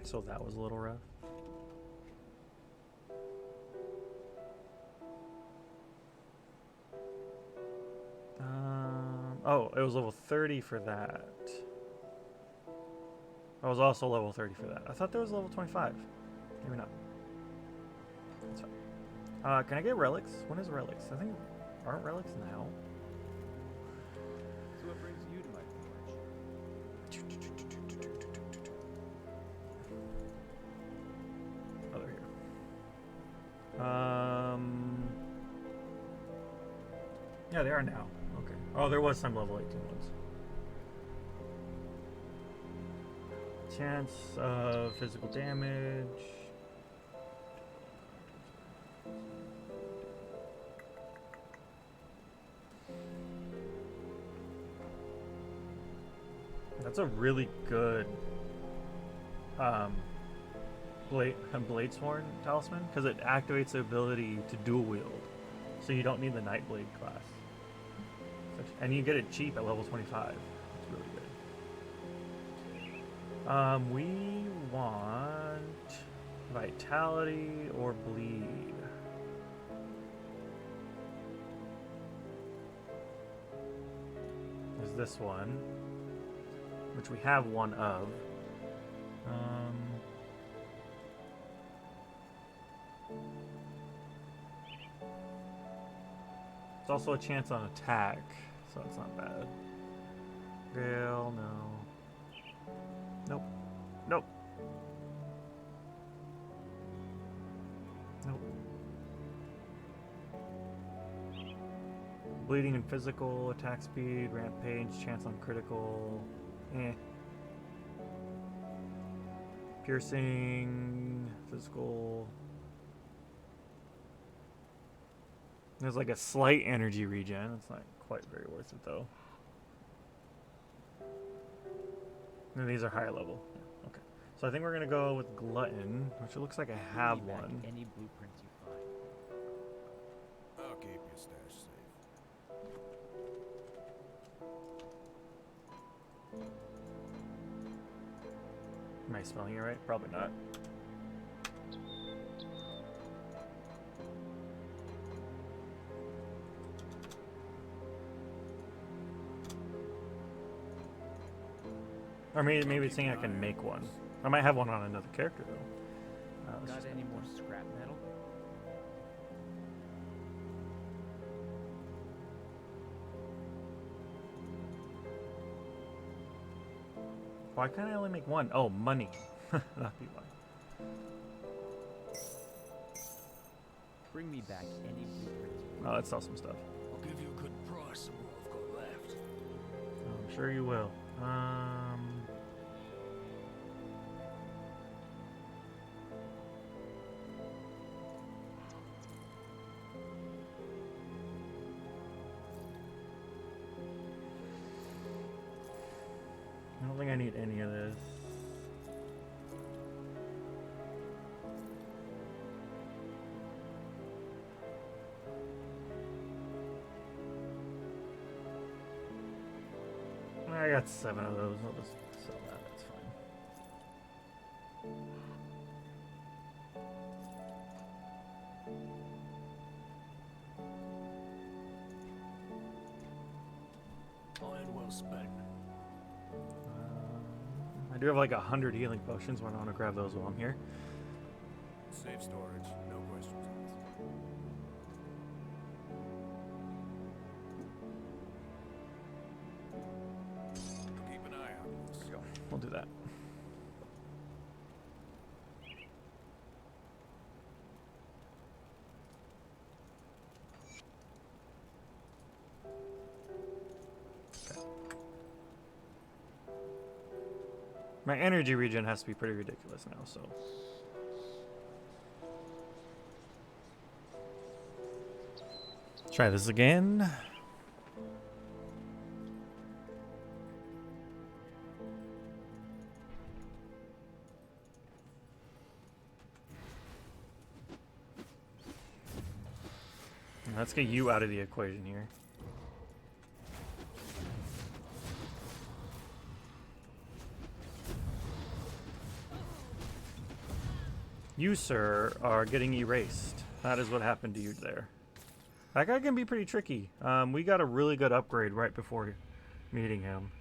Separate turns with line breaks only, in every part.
So that was a little rough. Oh, it was level 30 for that. I was also level 30 for that. I thought there was level 25. Maybe not. That's fine. Can I get relics? When is relics? I think, aren't relics now?
So what brings you to my forge?
Oh, they're here. Yeah, they are now. Okay. Oh, there was some level 18 ones. Chance of physical damage. That's a really good Bladesworn talisman because it activates the ability to dual wield, so you don't need the Nightblade class, and you get it cheap at level 25. It's really good. We want vitality or bleed. Is this one, which we have one of. It's also a chance on attack, so it's not bad. Gale, no. Nope. Nope. Nope. Bleeding and physical, attack speed, rampage, chance on critical. Piercing, physical. There's like a slight energy regen. It's not quite very worth it though. And these are higher level. Yeah, okay. So I think we're gonna go with Glutton, which it looks like I have one.
Any blueprints you find.
I'll keep your stash safe.
Am I spelling it right? Probably not. Or maybe it's saying I can make one. I might have one on another character though.
Got any more scrap metal?
Why can't I only make one? Oh, money. That'd be why.
Bring me back any blueprints.
Oh, let's sell some stuff.
I'll give you a good price of what I've got left.
I'm sure you will. I don't think I need any of this. I got 7 of those. I'll just sell that. That's fine.
Iron well spent.
I do have like 100 healing potions. Why don't I want to grab those while I'm here?
Safe storage, no questions asked. Keep an eye out.
There we go. We'll do that. My energy regen has to be pretty ridiculous now, so. Try this again. Let's get you out of the equation here. You, sir, are getting erased. That is what happened to you there. That guy can be pretty tricky. We got a really good upgrade right before meeting him.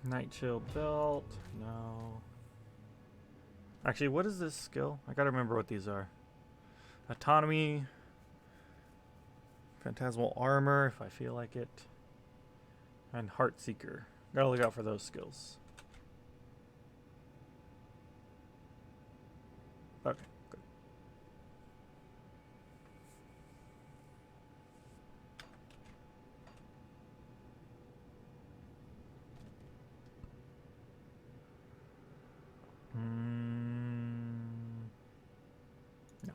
Night Chill Belt. No. Actually, what is this skill? I gotta remember what these are. Autonomy. Phantasmal Armor, if I feel like it. And Heart Seeker. Gotta look out for those skills. Okay, good. No. Okay.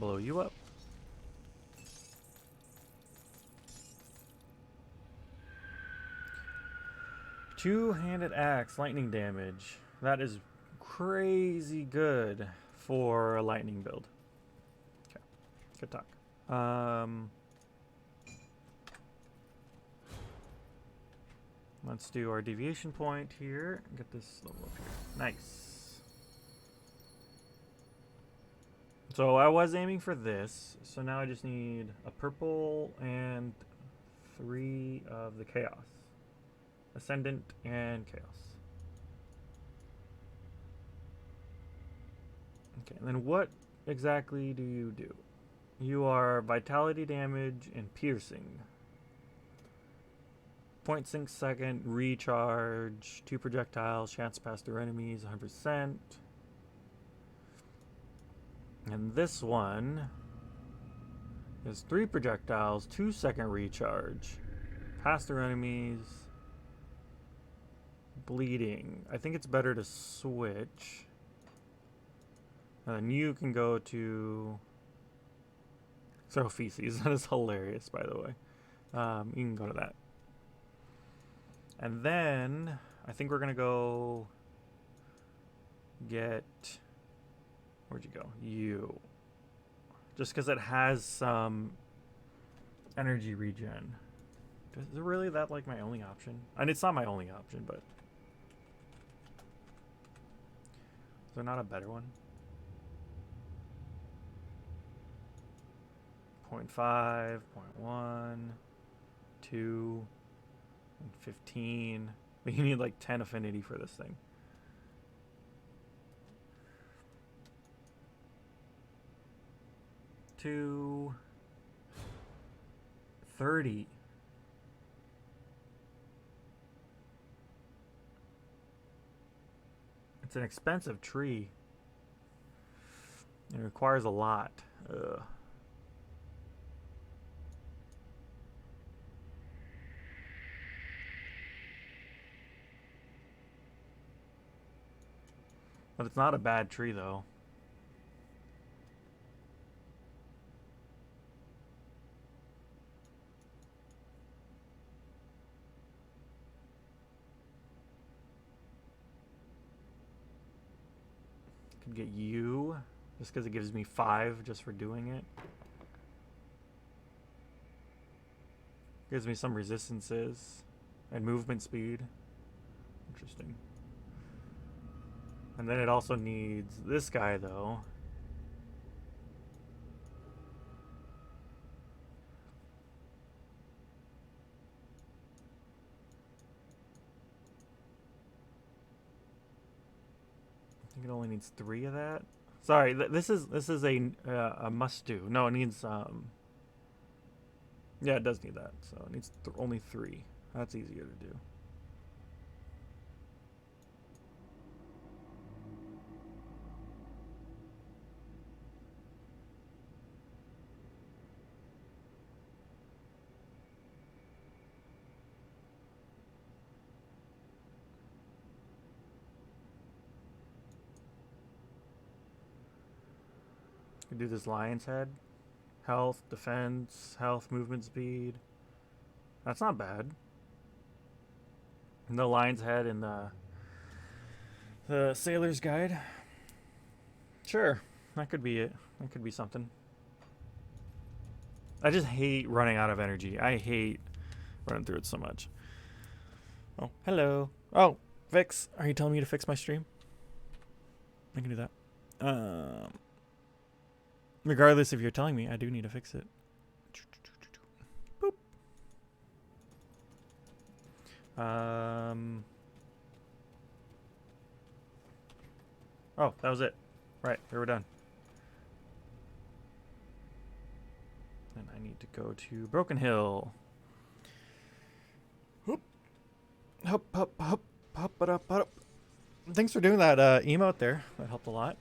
Blow you up. Two-handed axe, lightning damage. That is crazy good for a lightning build. Okay, good talk. Let's do our deviation point here. Get this level up here. Nice. So I was aiming for this. So now I just need a purple and 3 of the chaos. Ascendant and chaos. Okay, and then what exactly do you do? You are vitality damage and piercing. 0.6 second recharge, 2 projectiles, chance to pass through enemies, 100%. And this one is 3 projectiles, 2-second recharge, pass through enemies, bleeding. I think it's better to switch. And then you can go to throw feces. That is hilarious, by the way. You can go to that. And then I think we're gonna go get, where'd you go? You. Just because it has some energy regen. Is it really that like my only option? And it's not my only option, but is there not a better one? 0.5, 0.1, 2, and 15. But you need like 10 affinity for this thing. To 30. It's an expensive tree. It requires a lot. Ugh. But it's not a bad tree, though. Could get you, just because it gives me 5 just for doing it. Gives me some resistances and movement speed. Interesting. And then it also needs this guy, though. I think it only needs 3 of that. Sorry, this is a must do. No, it needs yeah, it does need that. So it needs only 3. That's easier to do. Could do this lion's head. Health, defense, health, movement speed. That's not bad. And the lion's head in the sailor's guide. Sure, that could be it. That could be something. I just hate running out of energy. I hate running through it so much. Oh, hello. Oh, fix. Are you telling me to fix my stream? I can do that. Regardless if you're telling me, I do need to fix it. Boop. Oh, that was it. Right, we were done. And I need to go to Broken Hill. Whoop. Hup, hup, hup, hup, up, up. Thanks for doing that emote there. That helped a lot.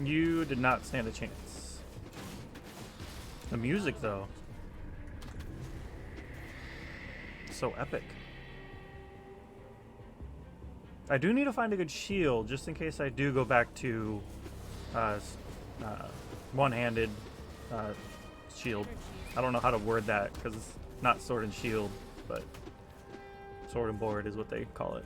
You did not stand a chance. The music, though. So epic. I do need to find a good shield, just in case I do go back to one-handed shield. I don't know how to word that, because it's not sword and shield, but sword and board is what they call it.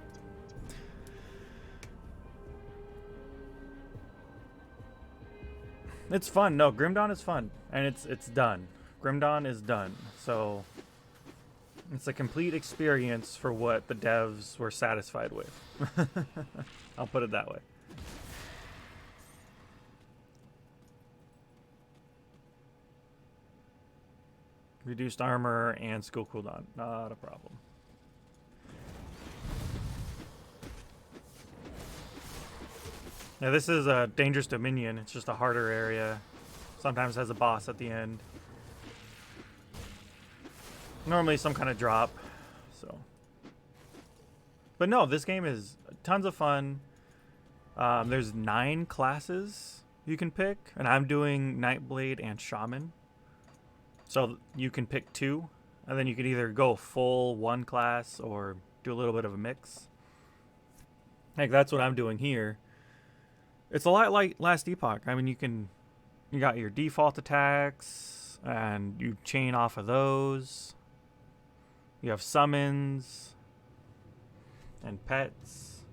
It's fun. No, Grim Dawn is fun, and it's done. Grim Dawn is done, so it's a complete experience for what the devs were satisfied with. I'll put it that way. Reduced armor and skill cooldown, not a problem. Now this is a Dangerous Dominion. It's just a harder area. Sometimes has a boss at the end. Normally some kind of drop. So, but no, this game is tons of fun. There's 9 classes you can pick, and I'm doing Nightblade and Shaman. So you can pick 2, and then you can either go full one class or do a little bit of a mix. Like that's what I'm doing here. It's a lot like Last Epoch. I mean, you got your default attacks, and you chain off of those. You have summons and pets.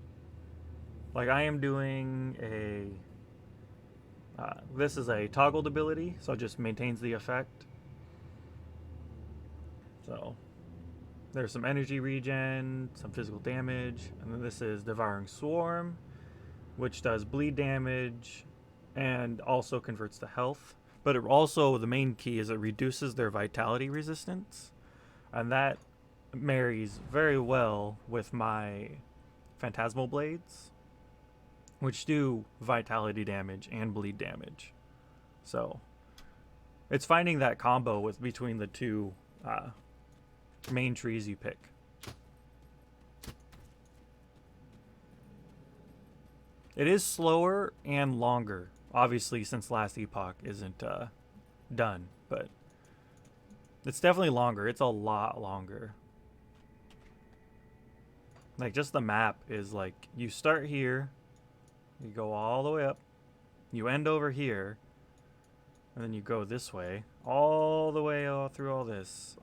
Like I am doing this is a toggled ability, so it just maintains the effect. So there's some energy regen, some physical damage, and then this is Devouring Swarm, which does bleed damage and also converts to health. But it also, the main key is it reduces their vitality resistance. And that marries very well with my Phantasmal Blades, which do vitality damage and bleed damage. So it's finding that combo with between the two main trees you pick. It is slower and longer, obviously, since Last Epoch isn't done, but it's definitely longer. It's a lot longer. Like, just the map is like, you start here, you go all the way up, you end over here, and then you go this way, all the way through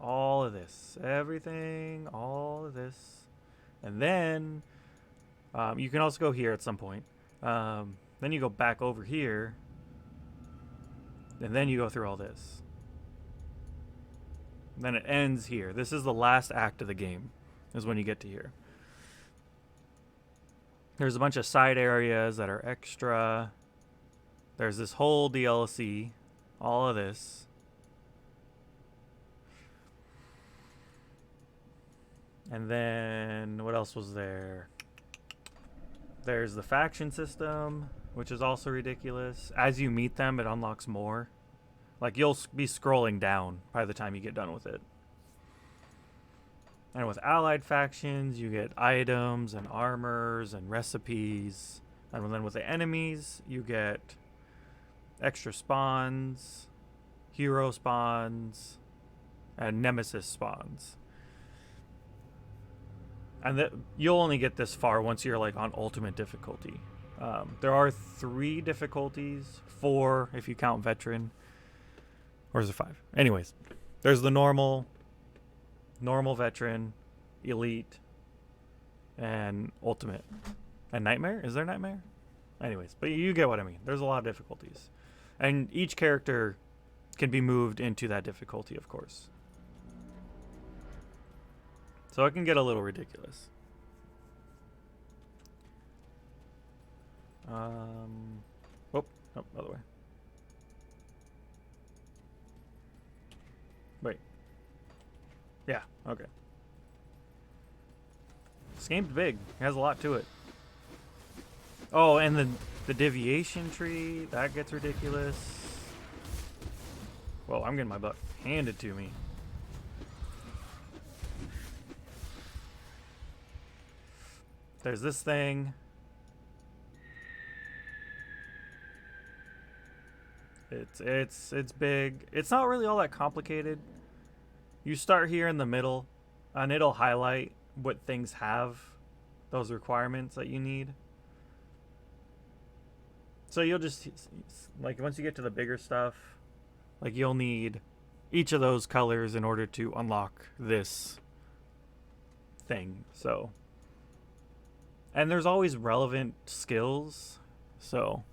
all of this, everything, all of this, and then you can also go here at some point. Then you go back over here, and then you go through all this. Then it ends here. This is the last act of the game, is when you get to here. There's a bunch of side areas that are extra. There's this whole DLC all of this. And then what else was there? There's the faction system, which is also ridiculous. As you meet them, it unlocks more. Like, you'll be scrolling down by the time you get done with it. And with allied factions, you get items and armors and recipes. And then with the enemies, you get extra spawns, hero spawns, and nemesis spawns. And you'll only get this far once you're like on ultimate difficulty. There are 3 difficulties, 4 if you count veteran. Or is it 5? Anyways, there's the normal veteran, elite, and ultimate. And nightmare? Is there nightmare? Anyways, but you get what I mean. There's a lot of difficulties. And each character can be moved into that difficulty, of course. So it can get a little ridiculous. Oh, other way. Wait. Yeah, okay. This game's big. It has a lot to it. Oh, and the deviation tree, that gets ridiculous. Whoa, I'm getting my butt handed to me. There's this thing. It's big. It's not really all that complicated. You start here in the middle, and it'll highlight what things have those requirements that you need. So you'll just, like, once you get to the bigger stuff, like, you'll need each of those colors in order to unlock this thing. So, and there's always relevant skills, so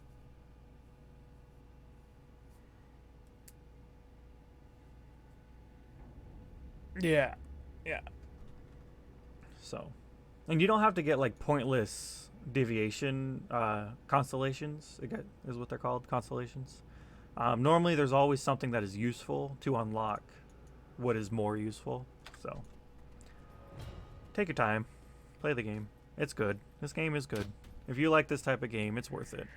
yeah. So, and you don't have to get like pointless deviation constellations, is what they're called, constellations. Normally there's always something that is useful to unlock what is more useful. So take your time, play the game. It's good. This game is good. If you like this type of game, it's worth it.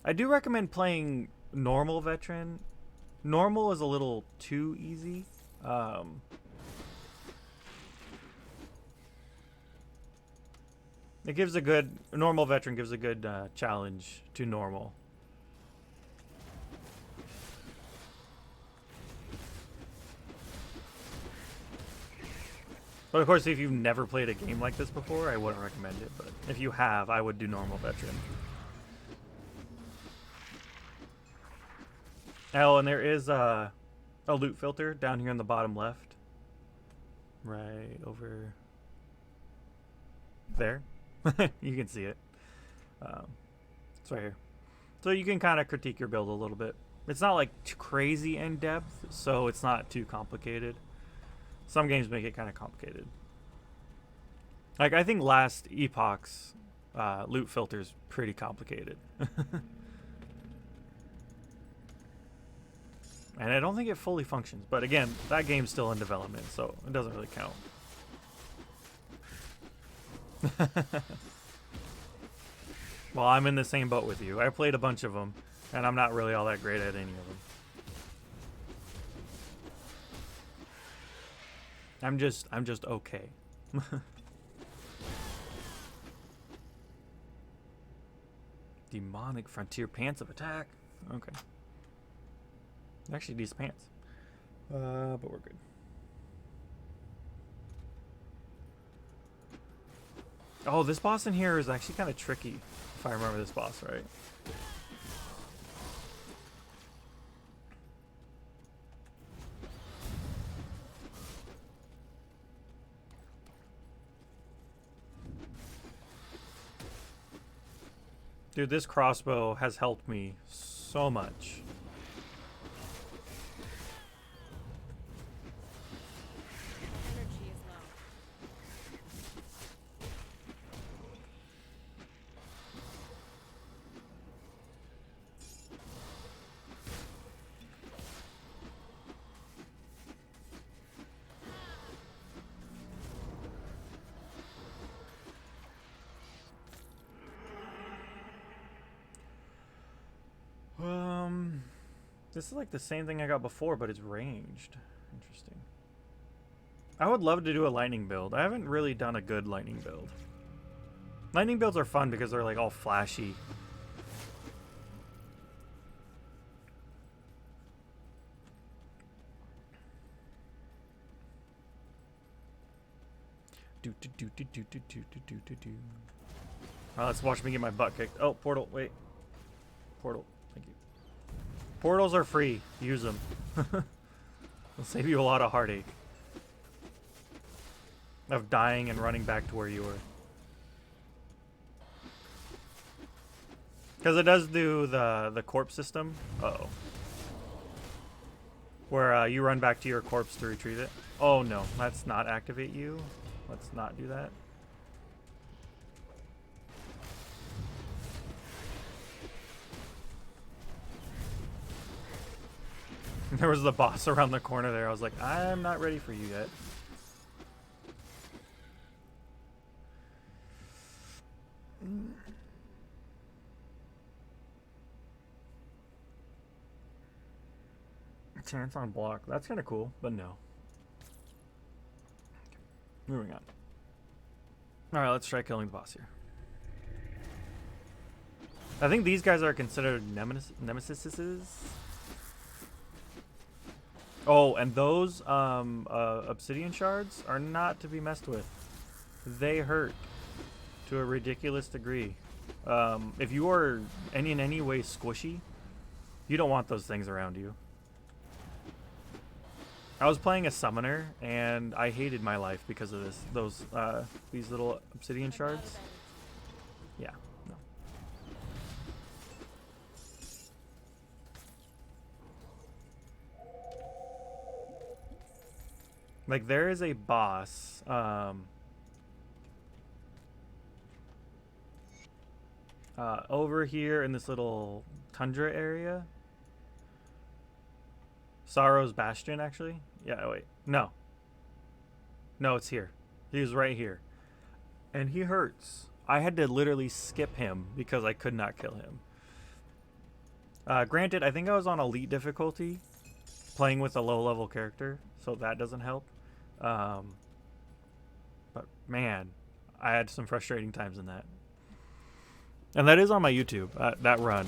I do recommend playing normal veteran. Normal is a little too easy. It gives a good, normal veteran gives a good challenge to normal. But of course, if you've never played a game like this before, I wouldn't recommend it. But if you have, I would do normal veteran. Oh, and there is a loot filter down here in the bottom left. Right over there. You can see it. It's right here. So you can kind of critique your build a little bit. It's not like too crazy in depth, so it's not too complicated. Some games make it kind of complicated. Like, I think last Epoch's loot filter is pretty complicated. And I don't think it fully functions. But again, that game's still in development, so it doesn't really count. Well, I'm in the same boat with you. I played a bunch of them, and I'm not really all that great at any of them. I'm just okay. Demonic Frontier Pants of Attack. Okay. Actually, decent pants. But we're good. Oh, this boss in here is actually kind of tricky, if I remember this boss right. Dude, this crossbow has helped me so much.
Energy is low.
This is like the same thing I got before, but it's ranged. Interesting. I would love to do a lightning build. I haven't really done a good lightning build. Lightning builds are fun because they're like all flashy. Let's watch me get my butt kicked. Oh, portal. Wait. Portal. Thank you. Portals are free. Use them. They'll save you a lot of heartache. Of dying and running back to where you were. Because it does do the corpse system. Uh-oh. Where you run back to your corpse to retrieve it. Oh no, let's not activate you. Let's not do that. There was the boss around the corner there. I was like, I'm not ready for you yet. Chance on block. That's kind of cool, but no. Moving on. Alright, let's try killing the boss here. I think these guys are considered nemesises. Oh, and those obsidian shards are not to be messed with. They hurt to a ridiculous degree. If you are in any way squishy, you don't want those things around you. I was playing a summoner and I hated my life because of these little obsidian shards. Yeah, no. Like there is a boss over here in this little tundra area. Sorrow's Bastion, actually. Yeah, wait. No. No, it's here. He's right here. And he hurts. I had to literally skip him because I could not kill him. Granted, I think I was on elite difficulty playing with a low-level character, so that doesn't help. But, man, I had some frustrating times in that. And that is on my YouTube, that run.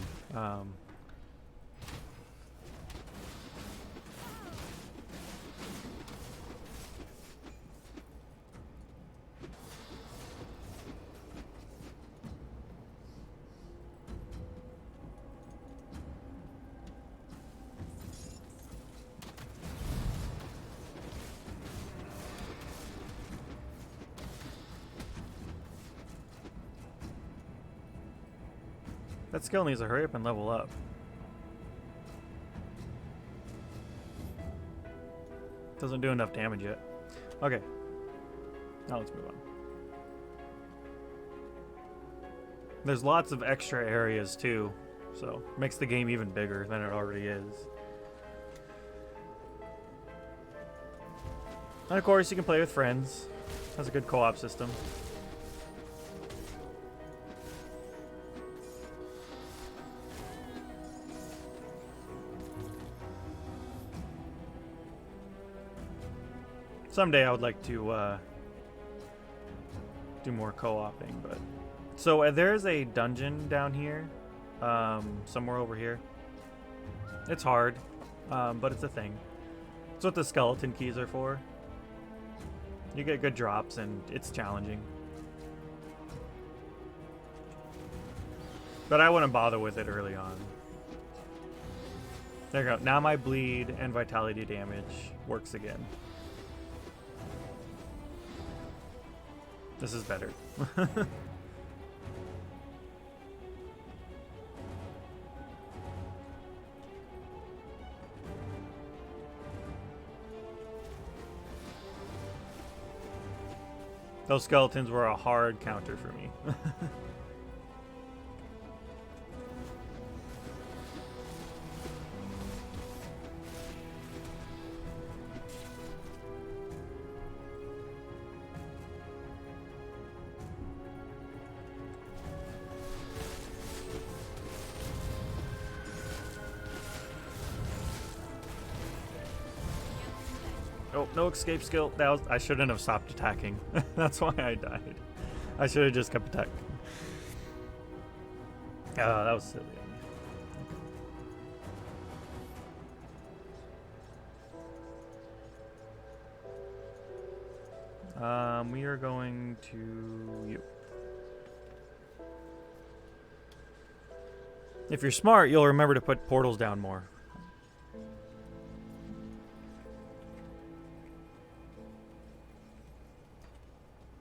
That skill needs to hurry up and level up. Doesn't do enough damage yet. Okay. Now let's move on. There's lots of extra areas too, so makes the game even bigger than it already is. And of course you can play with friends. Has a good co-op system. Someday I would like to do more co-oping, but so there's a dungeon down here, somewhere over here. It's hard, but it's a thing. It's what the skeleton keys are for. You get good drops, and it's challenging. But I wouldn't bother with it early on. There you go. Now my bleed and vitality damage works again. This is better. Those skeletons were a hard counter for me. Oh, no escape skill. That was, I shouldn't have stopped attacking. That's why I died. I should have just kept attacking. Oh, that was silly. We are going to you. If you're smart, you'll remember to put portals down more.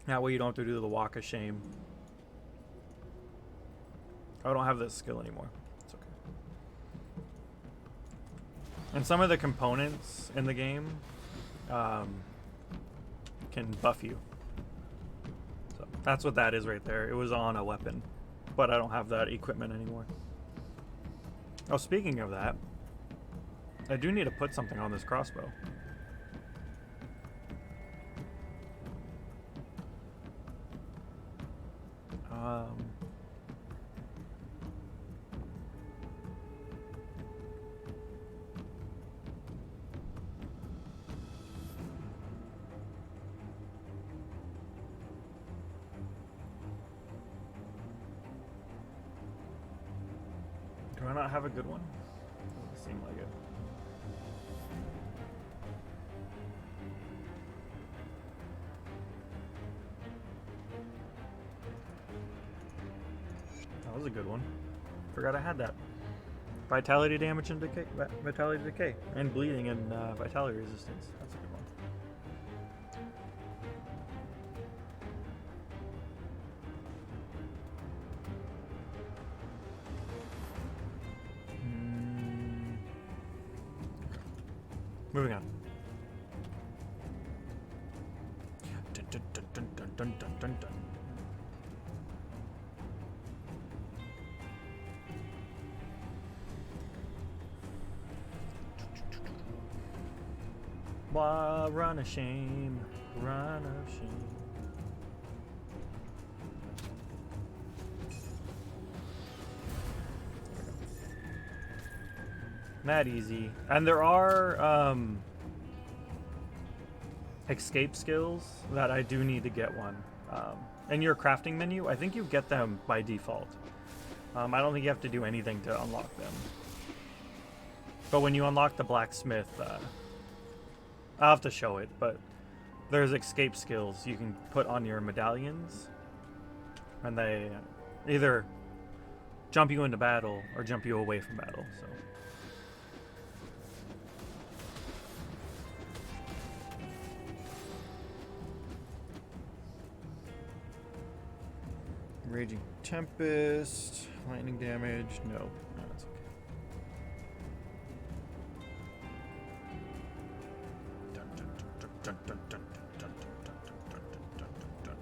That way you don't have to do the walk of shame. I don't have this skill anymore. It's okay. And some of the components in the game can buff you. So that's what that is right there. It was on a weapon, but I don't have that equipment anymore. Oh, speaking of that, I do need to put something on this crossbow. Do I not have a good one? Doesn't seem like it. That was a good one. Forgot I had that. Vitality damage and decay. Vitality decay. And bleeding and vitality resistance. That's a good one. Moving on. Dun, dun, dun, dun, dun, dun, dun, dun, dun. Why run a shame, run a shame. Not easy. And there are escape skills that I do need to get one. In your crafting menu, I think you get them by default. I don't think you have to do anything to unlock them. But when you unlock the blacksmith, I'll have to show it, but there's escape skills you can put on your medallions, and they either jump you into battle or jump you away from battle. So. Raging Tempest, lightning damage, no, that's okay. Dun, dun, dun, dun, dun, dun, dun, dun, dun, dun, dun, dun, dun.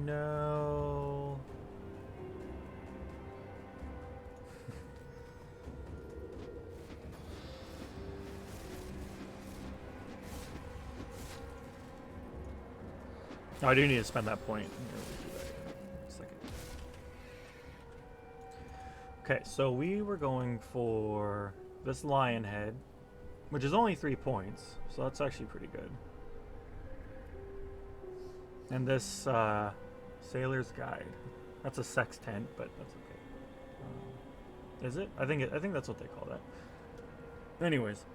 No. Oh, I do need to spend that point. Okay, so we were going for this lion head, which is only 3 points, so that's actually pretty good. And this Sailor's Guide. That's a sextant, but that's okay. Is it? I think that's what they call that. Anyways,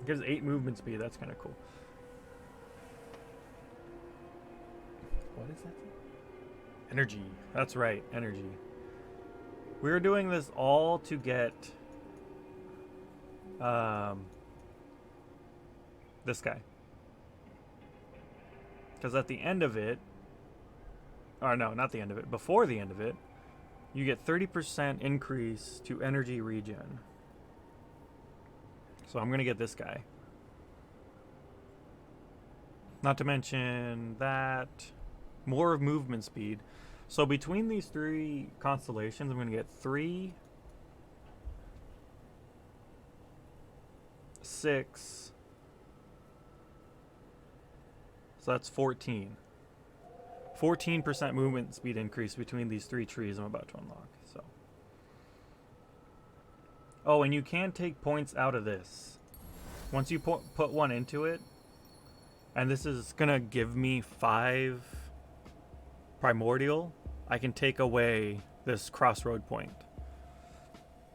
it gives 8 movement speed. That's kind of cool. What is that? Energy. That's right, energy. We were doing this all to get this guy. Because at the end of it, or no, not the end of it, before the end of it, you get 30% increase to energy regen. So I'm going to get this guy. Not to mention that, more of movement speed. So between these 3 constellations, I'm going to get 3 6. So that's 14. 14% movement speed increase between these 3 trees I'm about to unlock. So. Oh, and you can take points out of this. Once you put one into it, and this is gonna give me 5 primordial, I can take away this crossroad point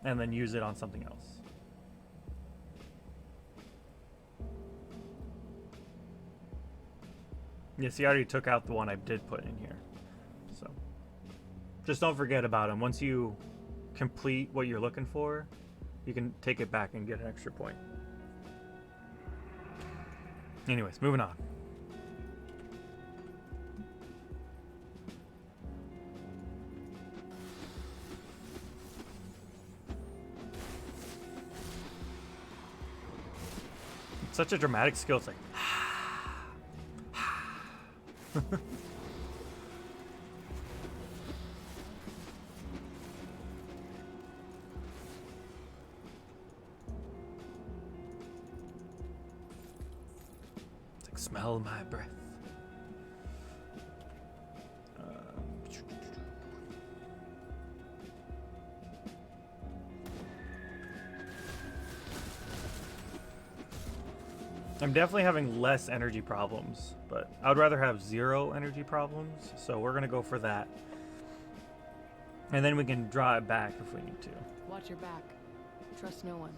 and then use it on something else. Yes, he already took out the one I did put in here. So just don't forget about him. Once you complete what you're looking for, you can take it back and get an extra point. Anyways, moving on. It's such a dramatic skill. It's like it's like smell my breath. I'm definitely having less energy problems, but I would rather have 0 energy problems, so we're gonna go for that. And then we can draw it back if we need to.
Watch your back. Trust no one.